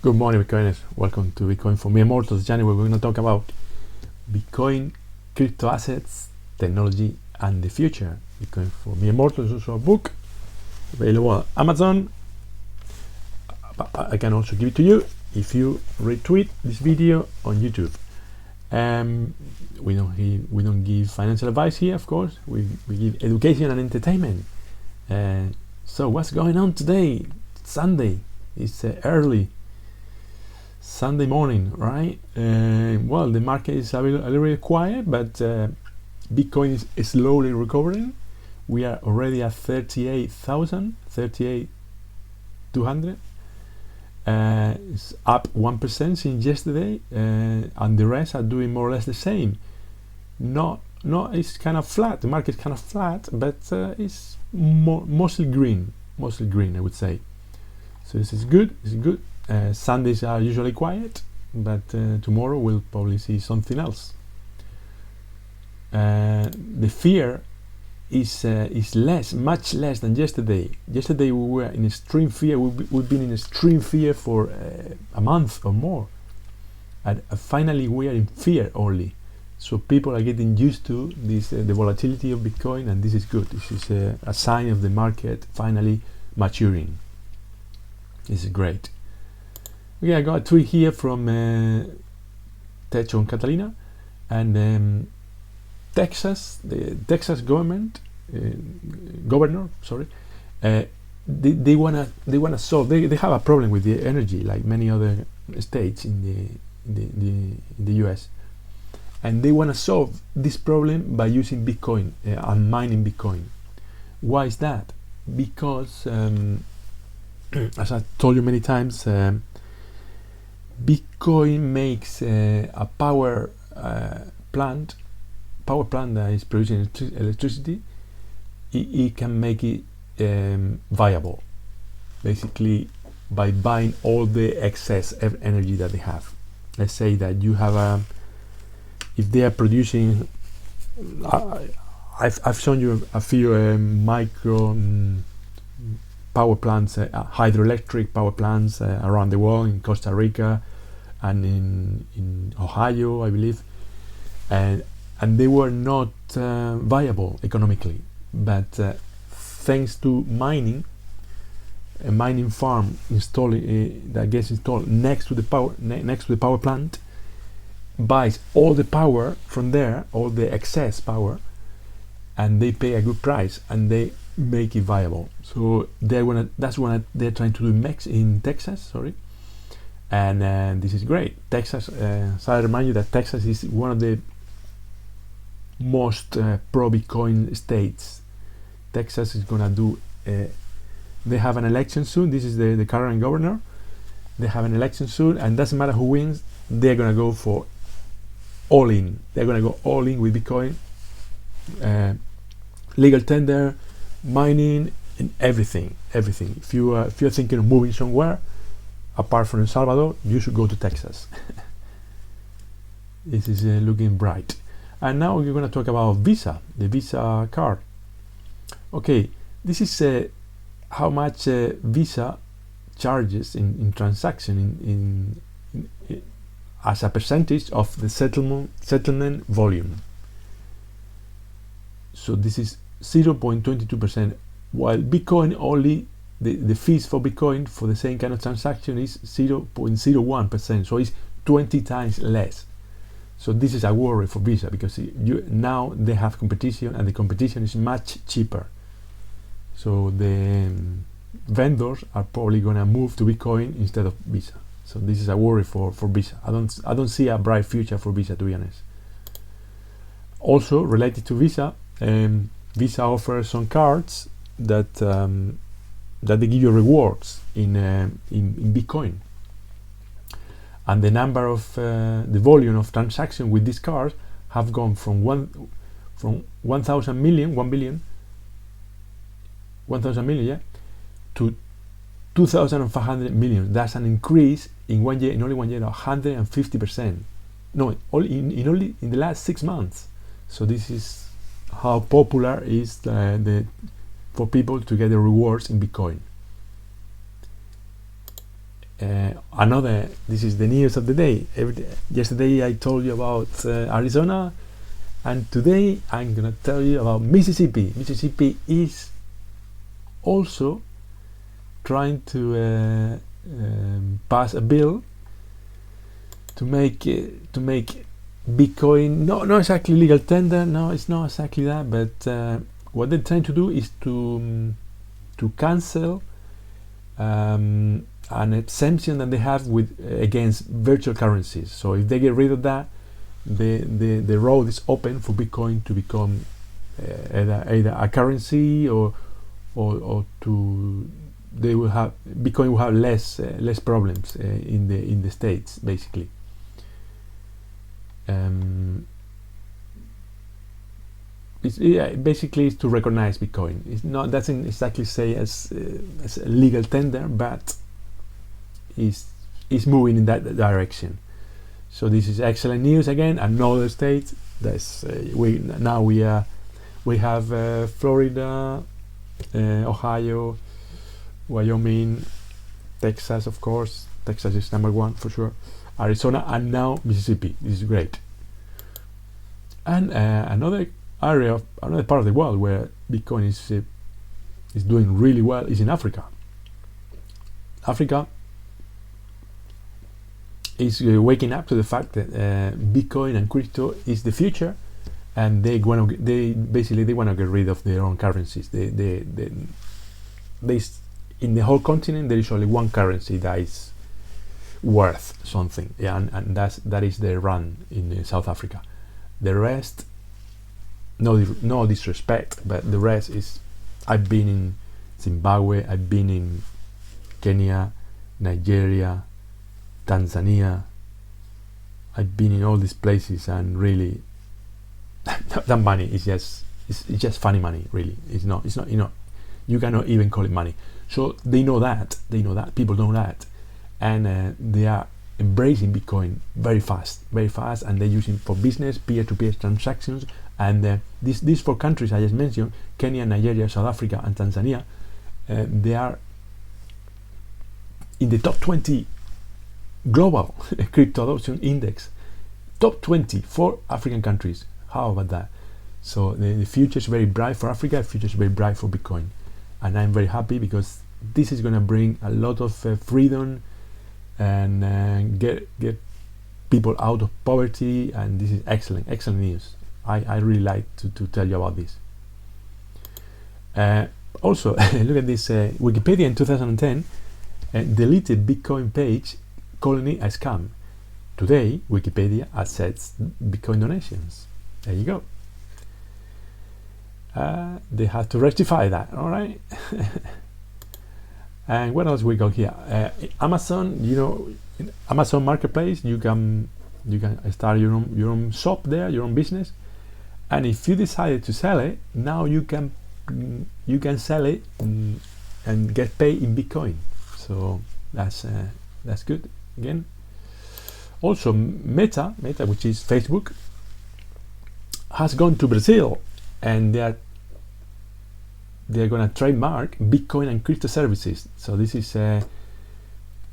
Good morning, Bitcoiners. Welcome to Bitcoin for Mere Mortals. January, we're going to talk about Bitcoin, crypto assets, technology, and the future. Bitcoin for Mere Mortals is also a book available on Amazon. But I can also give it to you if you retweet this video on YouTube. We don't give financial advice here, of course. We give education and entertainment. So what's going on today? Sunday. It's early Sunday morning, right? Well, the market is a little bit quiet, but Bitcoin is slowly recovering. We are already at 38,200. It's up 1% since yesterday, and the rest are doing more or less the same. No, it's kind of flat. The market's kind of flat, but it's mostly green, I would say. So this is good. This is good. Sundays are usually quiet, but tomorrow we'll probably see something else. The fear is much less than yesterday. Yesterday we were in extreme fear. We've been in extreme fear for a month or more, and finally we are in fear only. So people are getting used to this, the volatility of Bitcoin, and this is good. This is a sign of the market finally maturing. This is great. Okay, I got a tweet here from Techo and Catalina, and Texas, the Texas governor, they wanna solve. They have a problem with the energy, like many other states in the U.S., and they wanna solve this problem by using Bitcoin and mining Bitcoin. Why is that? Because as I told you many times, Bitcoin makes a power plant that is producing electricity. It can make it viable, basically by buying all the excess energy that they have. Let's say that you have if they are producing, I've shown you a few micro power plants, hydroelectric power plants around the world, in Costa Rica and in Ohio, I believe, and they were not viable economically. But thanks to mining, a mining farm that gets installed next to the power plant, buys all the power from there, all the excess power, and they pay a good price, and they make it viable. So that's what they're trying to do in Texas, and this is great. Texas, so I remind you that Texas is one of the most pro-Bitcoin states. Texas is gonna do, they have an election soon. This is the current governor. They have an election soon, and doesn't matter who wins, they're gonna go for all in. They're gonna go all in with Bitcoin, legal tender, mining, and everything. If you're thinking of moving somewhere apart from El Salvador, you should go to Texas. This is looking bright. And now we're going to talk about Visa, the Visa card. Okay, this is how much Visa charges in transaction as a percentage of the settlement volume. So this is 0.22%, while Bitcoin only, the fees for Bitcoin for the same kind of transaction is 0.01%, so it's 20 times less. So this is a worry for Visa, because now they have competition, and the competition is much cheaper. So the vendors are probably going to move to Bitcoin instead of Visa. So this is a worry for Visa. I don't see a bright future for Visa, to be honest. Also related to Visa, Visa offers some cards that they give you rewards in Bitcoin, and the number of the volume of transaction with these cards have gone from 1,000 million, to 2,500 million. That's an increase in 1 year, in only 1 year, 150%. No, only in the last 6 months. So this is how popular is for people to get the rewards in Bitcoin. This is the news of the day. Yesterday I told you about Arizona, and today I'm gonna tell you about Mississippi. Mississippi is also trying to pass a bill to make Bitcoin not exactly legal tender. No, it's not exactly that. But what they're trying to do is to cancel an exemption that they have against virtual currencies. So if they get rid of that, the road is open for Bitcoin to become either a currency or to Bitcoin will have less problems in the States, basically. Basically it's to recognize Bitcoin. Doesn't exactly say as a legal tender, but is moving in that direction. So this is excellent news. Again, another state that's we have Florida, Ohio, Wyoming, Texas, of course. Texas is number one for sure. Arizona, and now Mississippi. This is great. And another part of the world where Bitcoin is doing really well is in Africa. Africa is waking up to the fact that Bitcoin and crypto is the future, and they want to get rid of their own currencies. They in the whole continent there is only one currency that is worth something, and that is the rand in South Africa. The rest, no disrespect, but the rest is. I've been in Zimbabwe, I've been in Kenya, Nigeria, Tanzania. I've been in all these places, and really, that money is just funny money. Really, it's not. You cannot even call it money. So they know that. People know that, and they are embracing Bitcoin very fast, and they're using for business, peer-to-peer transactions. And these four countries I just mentioned, Kenya, Nigeria, South Africa, and Tanzania, they are in the top 20 global crypto adoption index. Top 20 for African countries. How about that? So the future is very bright for Africa. The future is very bright for Bitcoin, and I'm very happy because this is going to bring a lot of freedom and get people out of poverty. And this is excellent news. I really like to tell you about this. Also, look at this. Wikipedia in 2010 deleted Bitcoin page, calling it a scam. Today, Wikipedia accepts Bitcoin donations. There you go. They have to rectify that. All right. And what else we got here? Amazon. In Amazon Marketplace, you can start your own shop there, your own business. And if you decided to sell it, now you can sell it and get paid in Bitcoin. So that's good. Again, also Meta, which is Facebook, has gone to Brazil, and they're going to trademark Bitcoin and crypto services. So this is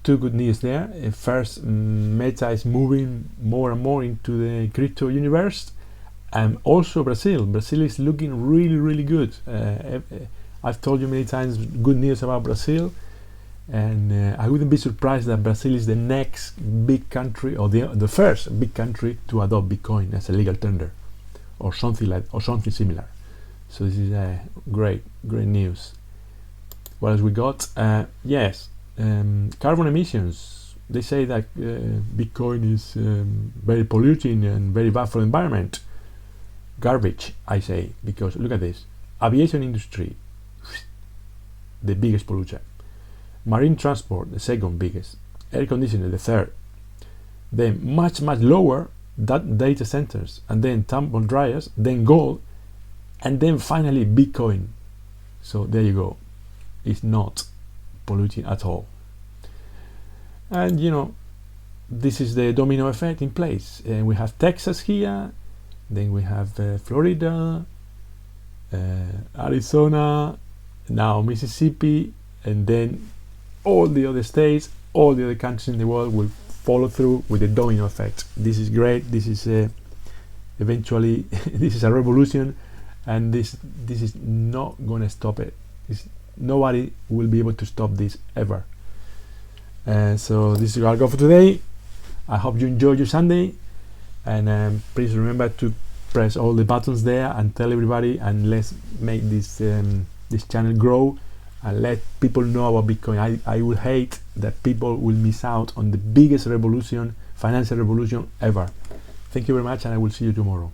two good news there. First, Meta is moving more and more into the crypto universe. And also Brazil is looking really good. I've told you many times good news about Brazil, and I wouldn't be surprised that Brazil is the next big country, or the first big country to adopt Bitcoin as a legal tender, or something similar. So this is great news. What else we got? Carbon emissions. They say that Bitcoin is very polluting and very bad for the environment. Garbage, I say, because look at this. Aviation industry, the biggest polluter. Marine transport, the second biggest. Air conditioning, the third. Then much lower, that data centers, and then tumble dryers, then gold, and then finally Bitcoin. So there you go. It's not polluting at all. And this is the domino effect in place. And we have Texas here. Then we have Florida, Arizona, now Mississippi, and then all the other states, all the other countries in the world will follow through with the domino effect. This is great. This is eventually this is a revolution, and this is not going to stop it. Nobody will be able to stop this ever. So this is our goal for today. I hope you enjoyed your Sunday, and please remember to press all the buttons there and tell everybody, and let's make this this channel grow and let people know about Bitcoin. I would hate that people will miss out on the biggest revolution, financial revolution ever. Thank you very much, and I will see you tomorrow.